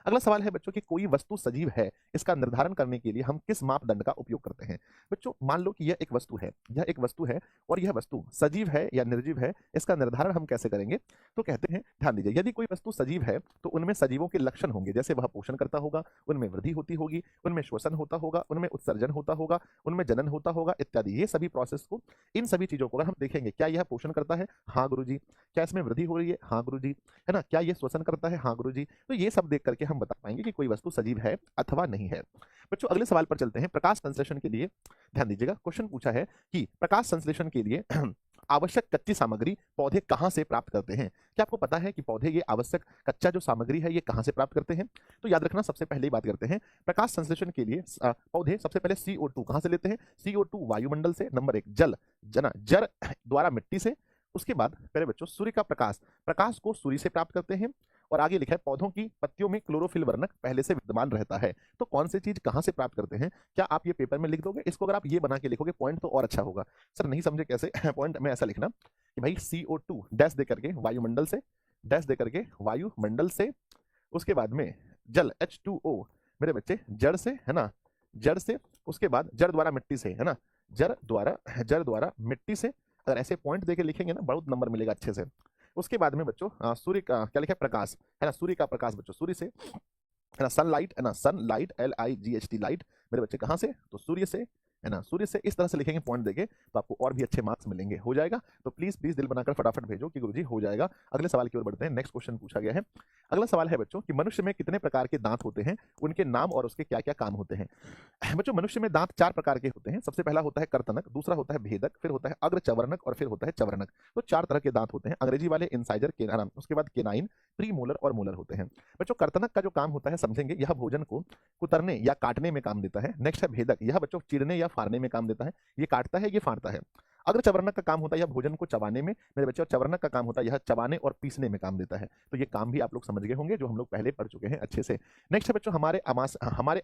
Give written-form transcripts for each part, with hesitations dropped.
अगला सवाल है बच्चों कि कोई वस्तु सजीव है, इसका निर्धारण करने के लिए हम किस मापदंड का उपयोग करते हैं। बच्चों मान लो कि यह एक वस्तु है और यह वस्तु सजीव है या निर्जीव है, इसका निर्धारण हम कैसे करेंगे। तो कहते हैं, ध्यान दीजिए, यदि कोई वस्तु सजीव है तो उनमें सजीवों के लक्षण होंगे, जैसे वह पोषण करता होगा, उनमें वृद्धि होती होगी, उनमें श्वसन होता होगा, उनमें उत्सर्जन होता होगा, उनमें जनन होता होगा इत्यादि। ये सभी प्रोसेस को, इन सभी चीजों को अगर हम देखेंगे, क्या यह पोषण करता है, हाँ गुरुजी, क्या इसमें वृद्धि हो रही है, हाँ गुरुजी, है ना, क्या ये श्वसन करता है, हाँ गुरुजी, तो ये सब देख करके हम बता पाएंगे कि कोई वस्तु सजीव है अथवा नहीं है। बच्चों अगले सवाल पर चलते हैं। प्रकाश संश्लेषण के लिए ध्यान दीजिएगा, क्वेश्चन पूछा है कि प्रकाश संश्लेषण के लिए आवश्यक कच्ची सामग्री पौधे कहां से प्राप्त करते हैं। क्या आपको पता है कि पौधे ये आवश्यक कच्चा जो सामग्री है ये कहां से प्राप्त करते हैं। तो याद रखना, सबसे पहले ही बात करते हैं, प्रकाश संश्लेषण के लिए पौधे सबसे पहले CO2 कहां से लेते हैं। CO2 वायुमंडल से, नंबर 1 जल जना जर द्वारा मिट्टी से, उसके बाद पहले बच्चों सूर्य का प्रकाश, प्रकाश को सूर्य से प्राप्त करते हैं, और आगे लिखा है पौधों की पत्तियों में क्लोरोफिल वर्णक पहले से विद्यमान रहता है। तो कौन सी चीज कहां से प्राप्त करते हैं, क्या आप ये पेपर में लिख दोगे। इसको अगर आप ये बना के लिखोगे पॉइंट तो और अच्छा होगा। सर नहीं समझे कैसे पॉइंट में ऐसा लिखना कि भाई CO2 डैश दे करके वायुमंडल से, डैश दे करके वायुमंडल से, उसके बाद में जल H2O मेरे बच्चे जड़ से, है ना, जड़ से, उसके बाद जड़ द्वारा मिट्टी से, है ना, जड़ द्वारा मिट्टी से। अगर ऐसे पॉइंट देके लिखेंगे ना बहुत नंबर मिलेगा अच्छे से। उसके बाद में बच्चों सूर्य का क्या लिखा है, प्रकाश, है ना, सूर्य का प्रकाश बच्चों सूर्य से, है ना, सनलाइट, है ना, सनलाइट LIGHT लाइट मेरे बच्चे कहां से, तो सूर्य से, है ना, सूर्य से। इस तरह से लिखेंगे पॉइंट देके तो आपको और भी अच्छे मार्क्स मिलेंगे। हो जाएगा, तो प्लीज प्लीज दिल बनाकर फटाफट भेजो कि गुरुजी हो जाएगा। अगले सवाल की ओर बढ़ते हैं। नेक्स्ट क्वेश्चन पूछा गया है। अगला सवाल है बच्चों कि मनुष्य में कितने प्रकार के दांत होते हैं, उनके नाम और उसके क्या क्या काम होते हैं। बच्चों मनुष्य में दांत 4 प्रकार के होते हैं। सबसे पहला होता है कर्तनक, दूसरा होता है भेदक, फिर होता है अग्रचवर्णक और फिर होता है चवर्णक। तो 4 तरह के दांत होते हैं। अंग्रेजी वाले इंसाइजर, केनाइन, उसके बाद केनाइन, प्री मोलर और मोलर होते हैं। बच्चों कर्तनक का जो काम होता है समझेंगे, यह भोजन को कुतरने या काटने में काम देता है। नेक्स्ट है भेदक, यह बच्चों चीरने या फाड़ने में काम देता है, ये काटता है ये फाड़ता है। अग्रचवर्णक का काम होता है यह भोजन को चबाने में मेरे बच्चे, और चवर्णक का काम होता है यह चबाने और पीसने में काम देता है। तो ये काम भी आप लोग समझ गए होंगे जो हम लोग पहले पढ़ चुके हैं अच्छे से। नेक्स्ट है बच्चों हमारे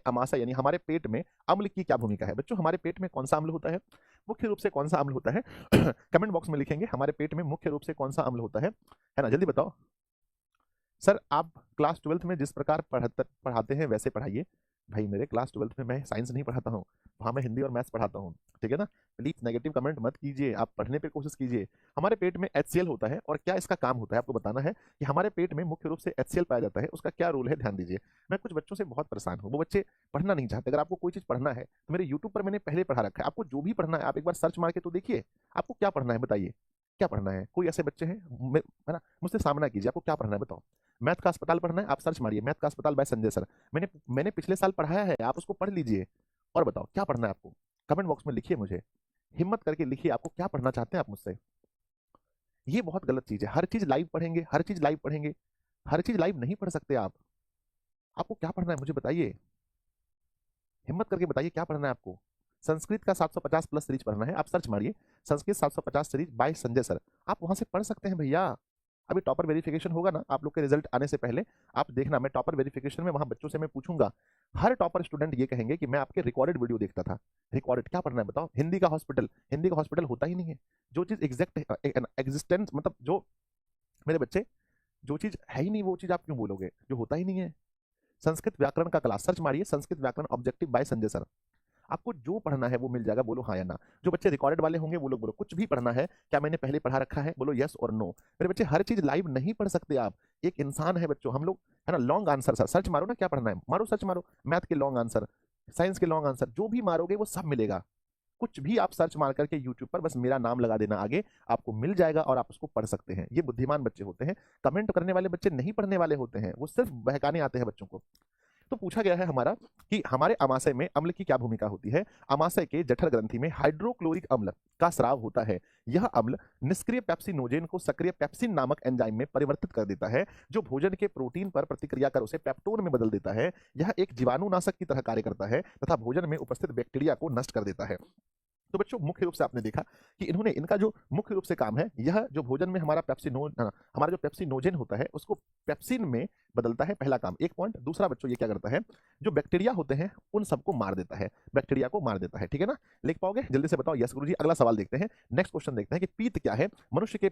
अमाशय यानी हमारे पेट में अम्ल की क्या भूमिका है। बच्चों हमारे पेट में कौन सा अम्ल होता है, मुख्य रूप से कौन सा अम्ल होता है कमेंट बॉक्स में लिखेंगे हमारे पेट में मुख्य रूप से कौन सा अम्ल होता है ना, जल्दी बताओ। सर आप क्लास 12th में जिस प्रकार पढ़ाते हैं वैसे पढ़ाइए। भाई मेरे क्लास 12th में मैं साइंस नहीं पढ़ाता हूँ, वहाँ मैं हिंदी और मैथ्स पढ़ाता हूँ, ठीक है ना। प्लीज नेगेटिव कमेंट मत कीजिए, आप पढ़ने पे कोशिश कीजिए। हमारे पेट में HCl होता है और क्या इसका काम होता है आपको बताना है कि हमारे पेट में मुख्य रूप से HCl पाया जाता है, उसका क्या रोल है ध्यान दीजिए। मैं कुछ बच्चों से बहुत परेशान हूँ, वो बच्चे पढ़ना नहीं चाहते। अगर आपको कोई चीज़ पढ़ना है तो मेरे यूट्यूब पर मैंने पहले पढ़ा रखा है, आपको जो भी पढ़ना है आप एक बार सर्च मार के तो देखिए, आपको क्या पढ़ना है बताइए, क्या पढ़ना है। कोई ऐसे बच्चे हैं है ना, मुझसे सामना कीजिए, आपको क्या पढ़ना है बताओ। मैथ का अस्पताल पढ़ना है, आप सर्च मारिए मैथ का अस्पताल बाय संजय सर। मैंने मैंने पिछले साल पढ़ाया है, आप उसको पढ़ लीजिए। और बताओ क्या पढ़ना है आपको, कमेंट बॉक्स में लिखिए, मुझे हिम्मत करके लिखिए आपको क्या पढ़ना चाहते हैं आप मुझसे। ये बहुत गलत चीज है, हर चीज लाइव पढ़ेंगे, हर चीज लाइव पढ़ेंगे, हर चीज लाइव नहीं पढ़ सकते आप। आपको क्या पढ़ना है मुझे बताइए, हिम्मत करके बताइए क्या पढ़ना है आपको। संस्कृत का 750 प्लस सीरीज पढ़ना है, आप सर्च मारिए Sanskrit 750 series by Sanjay sir, आप वहां से पढ़ सकते हैं भैया। अभी टॉपर वेरिफिकेशन होगा ना आप लोग के रिजल्ट आने से पहले, आप देखना मैं टॉपर वेरिफिकेशन में वहां बच्चों से मैं पूछूंगा, हर टॉपर स्टूडेंट ये कहेंगे कि मैं आपके रिकॉर्डेड वीडियो देखता था। रिकॉर्डेड क्या पढ़ना है बताओ, हिंदी का हॉस्पिटल, हिंदी का हॉस्पिटल होता ही नहीं है। जो चीज एग्जैक्ट एग्जिस्टेंस मतलब जो मेरे बच्चे, जो चीज है ही नहीं वो चीज आप क्यों बोलोगे, जो होता ही नहीं है। संस्कृत व्याकरण का क्लास सर्च मारिए संस्कृत व्याकरण ऑब्जेक्टिव बाय संजय सर, आपको जो पढ़ना है वो मिल जाएगा, बोलो हाँ या ना। जो बच्चे रिकॉर्डेड वाले होंगे वो लोग बोलो कुछ भी पढ़ना है, क्या मैंने पहले पढ़ा रखा है, बोलो यस और नो। मेरे बच्चे हर चीज लाइव नहीं पढ़ सकते आप, एक इंसान है बच्चों हम लोग, है ना। लॉन्ग आंसर सर सर्च मारो ना, क्या पढ़ना है मारो, सर्च मारो मैथ के लॉन्ग आंसर, साइंस के लॉन्ग आंसर, जो भी मारोगे वो सब मिलेगा। कुछ भी आप सर्च मार करके यूट्यूब पर बस मेरा नाम लगा देना आगे, आपको मिल जाएगा और आप उसको पढ़ सकते हैं। ये बुद्धिमान बच्चे होते हैं, कमेंट करने वाले बच्चे नहीं पढ़ने वाले होते हैं, वो सिर्फ बहकाने आते हैं बच्चों को। तो पूछा गया है हमारा कि हमारे अमाशय में अम्ल की क्या भूमिका होती है। अमाशय के जठर ग्रंथि में हाइड्रोक्लोरिक अम्ल का स्राव होता है। यह अम्ल निष्क्रिय पेप्सिनोजेन को सक्रिय पेप्सिन नामक एंजाइम में परिवर्तित कर देता है, जो भोजन के प्रोटीन पर प्रतिक्रिया कर उसे पेप्टोन में बदल देता है। यह एक जीवाणुनाशक की तरह कार्य करता है तथा भोजन में उपस्थित बैक्टीरिया को नष्ट कर देता है। तो बच्चों मुख्य रूप से आपने देखा कि इन्होंने इनका जो मुख्य रूप से काम है, यह जो भोजन में हमारा हमारा जो पेप्सिनोजेन होता है उसको पेप्सिन में बदलता है, पहला काम। एक पॉइंट। दूसरा बच्चों ये क्या करता है, जो बैक्टीरिया होते हैं उन सबको मार देता है, बैक्टीरिया को मार देता है। ठीक है ना, लिख पाओगे? जल्दी से बताओ। यस गुरुजी। अगला सवाल देखते हैं, नेक्स्ट क्वेश्चन देखते हैं कि पीत क्या है, मनुष्य के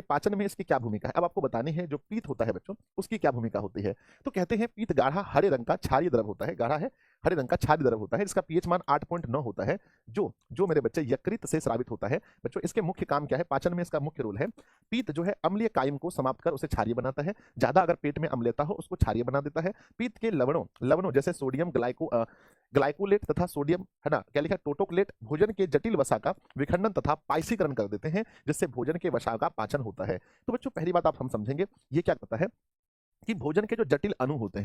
पाचन में इसकी क्या भूमिका है। अब आपको बतानी है जो पीत होता है बच्चों उसकी क्या भूमिका होती है। तो कहते हैं पीत गाढ़ा हरे रंग का क्षारीय द्रव होता है, गाढ़ा है हरे रंग का क्षारीय द्रव होता है, इसका पीएच मान 8.9 होता है, जो जो मेरे बच्चे यकृत से स्रावित होता है। बच्चों इसके मुख्य काम क्या है, पाचन में इसका मुख्य रोल है। पीत जो है अम्लीय कायम को समाप्त कर उसे क्षारीय बनाता है, ज्यादा अगर पेट में अम्लता हो उसको क्षारीय बना देता है। पीत के लवणों लवणों जैसे सोडियम ग्लाइकोलेट तथा सोडियम, है ना, क्या लिखा, टोटोक्लेट, भोजन के जटिल वसा का विखंडन तथा पाइसीकरण कर देते हैं, जिससे भोजन के वसा का पाचन होता है। तो बच्चों पहली बात आप हम समझेंगे, ये क्या करता है कि भोजन के जो जटिल अणु होते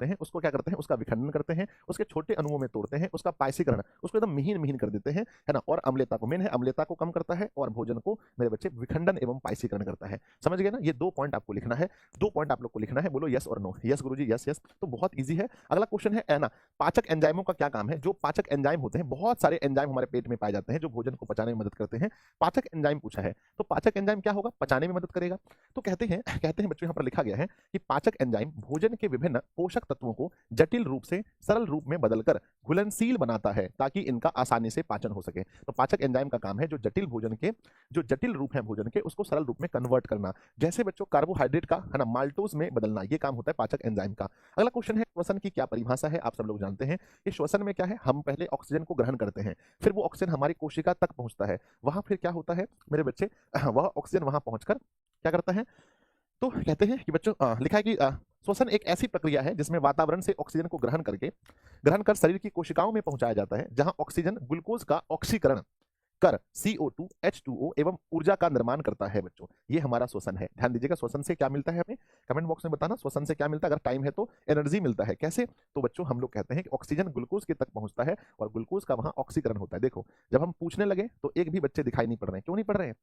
हैं उसको क्या करते हैं, उसका विखंडन करते हैं, उसके छोटे अणुओं में तोड़ते हैं, उसका पाइसीकरण, उसको एकदम महीन महीन कर देते हैं, है ना, और अम्लता को, मेन है अम्लता को कम करता है, और भोजन को मेरे बच्चे विखंडन एवं पाइसीकरण करता है। समझ गए ना, ये 2 पॉइंट आपको लिखना है, 2 पॉइंट आप लोग को लिखना है। बोलो यस और नो। यस गुरुजी, यस यस। तो बहुत ईजी है। अगला क्वेश्चन है ना, पाचक एंजाइमों का क्या काम है। जो पाचक एंजाइम होते हैं, बहुत सारे एंजाइम हमारे पेट में पाए जाते हैं जो भोजन को पचाने में मदद करते हैं। पाचक एंजाइम पूछा है, तो पाचक एंजाइम क्या होगा, पचाने में मदद करेगा। तो कहते हैं बच्चों, यहाँ पर लिखा गया है कि पाचक एंजाइम भोजन के विभिन्न पोषक तत्वों को जटिल रूप से सरल रूप में बदलकर घुलनशील बनाता है ताकि इनका आसानी से पाचन हो सके। तो पाचक एंजाइम का काम है जो जटिल रूप है भोजन के उसको सरल रूप में कन्वर्ट करना, जैसे बच्चों कार्बोहाइड्रेट का, है ना, माल्टोज में बदलना, ये काम होता है पाचक एंजाइम का। अगला क्वेश्चन है श्वसन की क्या परिभाषा है। आप सब लोग जानते हैं कि श्वसन में क्या है, हम पहले ऑक्सीजन को ग्रहण करते हैं, फिर वो ऑक्सीजन हमारी कोशिका तक पहुंचता है, वहां फिर क्या होता है मेरे बच्चे, वह ऑक्सीजन वहां पहुंचकर क्या करता है। तो कहते हैं कि बच्चों लिखा है कि श्वसन एक ऐसी प्रक्रिया है जिसमें वातावरण से ऑक्सीजन को ग्रहण कर शरीर की कोशिकाओं में पहुंचाया जाता है, जहां ऑक्सीजन ग्लूकोज का ऑक्सीकरण कर CO2 H2O एवं ऊर्जा का निर्माण करता है। बच्चों ये हमारा श्वसन है, ध्यान दीजिएगा। श्वसन से क्या मिलता है हमें, कमेंट बॉक्स में बताना, श्वसन से क्या मिलता है, अगर टाइम है तो। एनर्जी मिलता है, कैसे, तो बच्चों हम लोग कहते हैं कि ऑक्सीजन ग्लूकोज के तक पहुंचता है और ग्लूकोज का वहां ऑक्सीकरण होता है। देखो जब हम पूछने लगे तो एक भी बच्चे दिखाई नहीं पड़ रहे हैं। क्यों नहीं पड़ रहे हैं,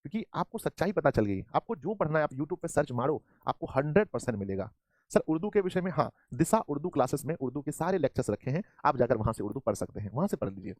क्योंकि आपको सच्चाई पता चल गई। आपको जो पढ़ना है आप यूट्यूब पे सर्च मारो, आपको 100% मिलेगा। सर उर्दू के विषय में, हाँ, दिशा उर्दू क्लासेस में उर्दू के सारे लेक्चर्स रखे हैं, आप जाकर वहां से उर्दू पढ़ सकते हैं, वहां से पढ़ लीजिए।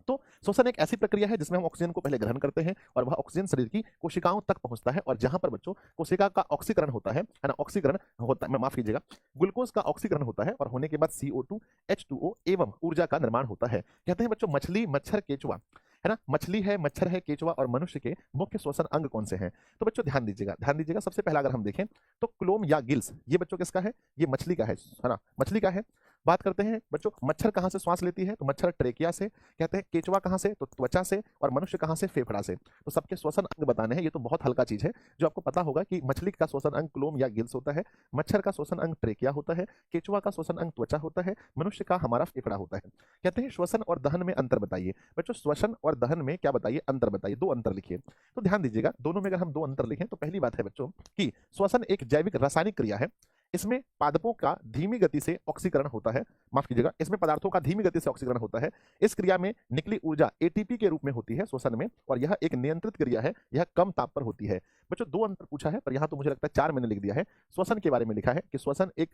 तो श्वसन एक ऐसी प्रक्रिया है जिसमें हम ऑक्सीजन को पहले ग्रहण करते हैं और वह ऑक्सीजन शरीर की कोशिकाओं तक पहुंचता है, और जहां पर बच्चों कोशिका का ऑक्सीकरण होता है ना, ऑक्सीकरण होता है, माफ कीजिएगा, ग्लूकोज का ऑक्सीकरण होता है, और होने के बाद CO2 H2O एवं ऊर्जा का निर्माण होता है। कहते हैं बच्चों मछली, मच्छर, केचुआ, है ना, मछली है, मच्छर है, केचुआ और मनुष्य के मुख्य श्वसन अंग कौन से हैं। तो बच्चों ध्यान दीजिएगा। सबसे पहला अगर हम देखें तो क्लोम या गिल्स, ये बच्चों किसका है, ये मछली का है ना, मछली का है। बात करते हैं बच्चों मच्छर कहां से श्वास लेती है, तो मच्छर ट्रेकिया से। कहते हैं केचुआ कहां से, तो त्वचा से, और मनुष्य कहां से, फेफड़ा से। तो सबके श्वसन अंग बताने हैं, ये तो बहुत हल्का चीज है जो आपको पता होगा कि मछली का श्वसन अंग क्लोम या गिल्स होता है, मच्छर का श्वसन अंग ट्रेकिया होता है, केचुआ का श्वसन अंग त्वचा होता है, मनुष्य का हमारा फेफड़ा होता है। कहते हैं श्वसन और दहन में अंतर बताइए। बच्चों श्वसन और दहन में क्या बताइए, अंतर बताइए, 2 अंतर लिखिए। तो ध्यान दीजिएगा, दोनों में अगर हम 2 अंतर लिखें तो पहली बात है बच्चों कि श्वसन एक जैविक रासायनिक क्रिया है, इसमें पादपों का धीमी गति से ऑक्सीकरण होता है, माफ कीजिएगा, इसमें पदार्थों का धीमी गति से ऑक्सीकरण होता है। इस क्रिया में निकली ऊर्जा ATP के रूप में होती है श्वसन में, और यह एक नियंत्रित क्रिया है, यह कम ताप पर होती है। बच्चों 2 अंतर पूछा है, पर यहां तो मुझे लगता है 4 मैंने लिख दिया है। श्वसन के बारे में लिखा है कि श्वसन एक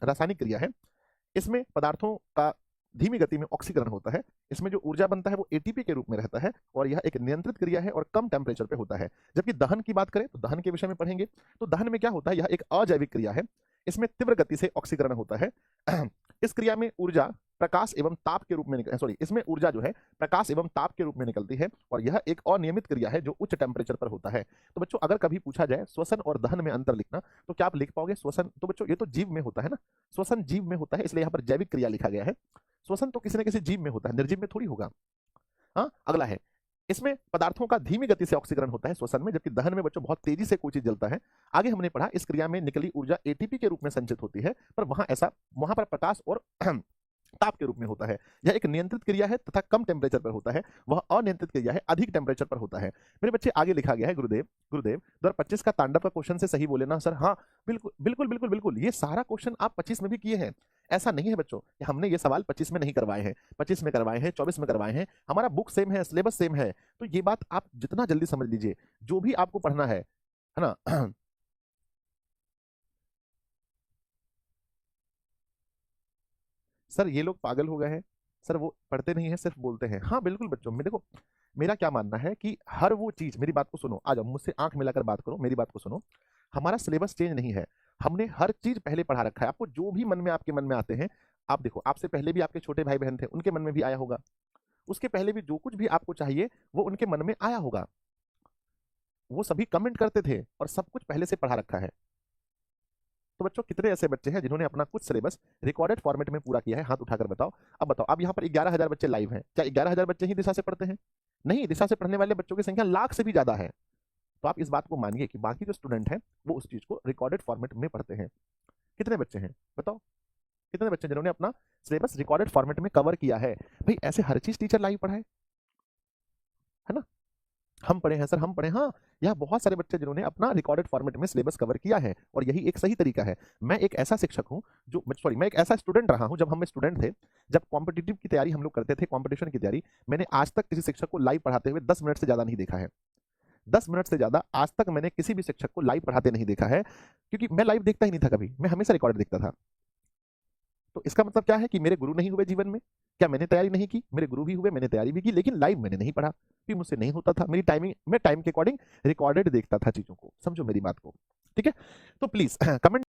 रासायनिक क्रिया है, इसमें पदार्थों का धीमी गति में ऑक्सीकरण होता है, इसमें जो ऊर्जा बनता है वो ATP के रूप में रहता है, और यह एक नियंत्रित क्रिया है और कम टेम्परेचर पे होता है। जबकि दहन की बात करें तो दहन के विषय में पढ़ेंगे, तो दहन में क्या होता है, यह एक अजैविक क्रिया है, इसमें तीव्र गति से ऑक्सीकरण होता है। इस क्रिया में ऊर्जा प्रकाश एवं ताप के रूप में इसमें ऊर्जा जो है प्रकाश एवं ताप के रूप में निकलती है, और यह एक अनियमित क्रिया है जो उच्च टेम्परेचर पर होता है। तो बच्चों अगर कभी पूछा जाए श्वसन और दहन में अंतर लिखना, तो क्या आप लिख पाओगे श्वसन, तो बच्चों ये तो जीव में होता है ना, श्वसन जीव में होता है, इसलिए यहाँ पर जैविक क्रिया लिखा गया है। श्वसन तो किसी न किसी जीव में होता है, निर्जीव में थोड़ी होगा। हाँ, अगला है, इसमें पदार्थों का धीमी गति से ऑक्सीकरण होता है श्वसन में, जबकि दहन में बच्चों बहुत तेजी से कोई चीज जलता है। आगे हमने पढ़ा इस क्रिया में निकली ऊर्जा ATP के रूप में संचित होती है, पर वहां पर प्रकाश और ताप के रूप में होता है। यह एक नियंत्रित क्रिया है तथा कम टेम्परेचर पर होता है, वह अनियंत्रित क्रिया है, अधिक टेम्परेचर पर होता है। मेरे बच्चे आगे लिखा गया है गुरुदेव 2025 का तांडव का क्वेश्चन से सही बोले ना सर। हाँ बिल्कुल बिल्कुल बिल्कुल बिल्कुल, ये सारा क्वेश्चन आप 25 में भी किए हैं। ऐसा नहीं है बच्चों कि हमने ये सवाल 25 में नहीं करवाए हैं, 25 में करवाए हैं, 24 में करवाए हैं, हमारा बुक सेम है, सिलेबस सेम है। तो ये बात आप जितना जल्दी समझ लीजिए, जो भी आपको पढ़ना है ना। सर ये लोग पागल हो गए हैं, सर वो पढ़ते नहीं है, सिर्फ बोलते हैं। हाँ बिल्कुल बच्चों, मैं देखो मेरा क्या मानना है कि हर वो चीज, मेरी बात को सुनो, आ जाओ मुझसे आंख मिलाकर बात करो, मेरी बात को सुनो। हमारा सिलेबस चेंज नहीं है, हमने हर चीज पहले पढ़ा रखा है। आपको जो भी मन में, आपके मन में आते हैं, आप देखो, आपसे पहले भी आपके छोटे भाई बहन थे, उनके मन में भी आया होगा। उसके पहले भी जो कुछ भी आपको चाहिए वो उनके मन में आया होगा। वो सभी कमेंट करते थे और सब कुछ पहले से पढ़ा रखा है। तो बच्चों कितने ऐसे बच्चे हैं जिन्होंने अपना कुछ सिलेबस रिकॉर्डेड फॉर्मेट में पूरा किया है? हाथ उठाकर बताओ। अब बताओ, अब यहाँ पर 11,000 बच्चे लाइव हैं, क्या 11,000 बच्चे ही दिशा से पढ़ते हैं? नहीं, दिशा से पढ़ने वाले बच्चों की संख्या लाख से भी ज्यादा है। तो आप इस बात को मानिए कि बाकी जो स्टूडेंट हैं वो उस चीज को रिकॉर्डेड फॉर्मेट में पढ़ते हैं। कितने बच्चे हैं बताओ, कितने बच्चे जिन्होंने अपना सिलेबस रिकॉर्डेड फॉर्मेट में कवर किया है? भाई ऐसे हर चीज टीचर लाइव पढ़ाए, है ना? हम पढ़े हैं सर, हम पढ़े, हाँ। यहाँ बहुत सारे बच्चे जिन्होंने अपना रिकॉर्डेड फॉर्मेट में सिलेबस कवर किया है, और यही एक सही तरीका है। मैं एक ऐसा शिक्षक हूँ जो, सॉरी, मैं एक ऐसा स्टूडेंट रहा हूँ, जब हम स्टूडेंट थे, जब कॉम्पिटिटिव की तैयारी हम लोग करते थे, कॉम्पिटिशन की तैयारी, मैंने आज तक किसी शिक्षक को लाइव पढ़ाते हुए 10 मिनट से ज्यादा नहीं देखा है। 10 मिनट से ज्यादा आज तक मैंने किसी भी शिक्षक को लाइव पढ़ाते नहीं देखा है, क्योंकि मैं लाइव देखता ही नहीं था कभी, मैं हमेशा रिकॉर्ड देखता था। तो इसका मतलब क्या है कि मेरे गुरु नहीं हुए जीवन में? क्या मैंने तैयारी नहीं की? मेरे गुरु भी हुए, मैंने तैयारी भी की, लेकिन लाइव मैंने नहीं पढ़ा, भी मुझसे नहीं होता था। मेरी टाइमिंग, मैं टाइम के अकॉर्डिंग रिकॉर्डेड देखता था चीजों को, समझो मेरी बात को, ठीक है? तो प्लीज कमेंट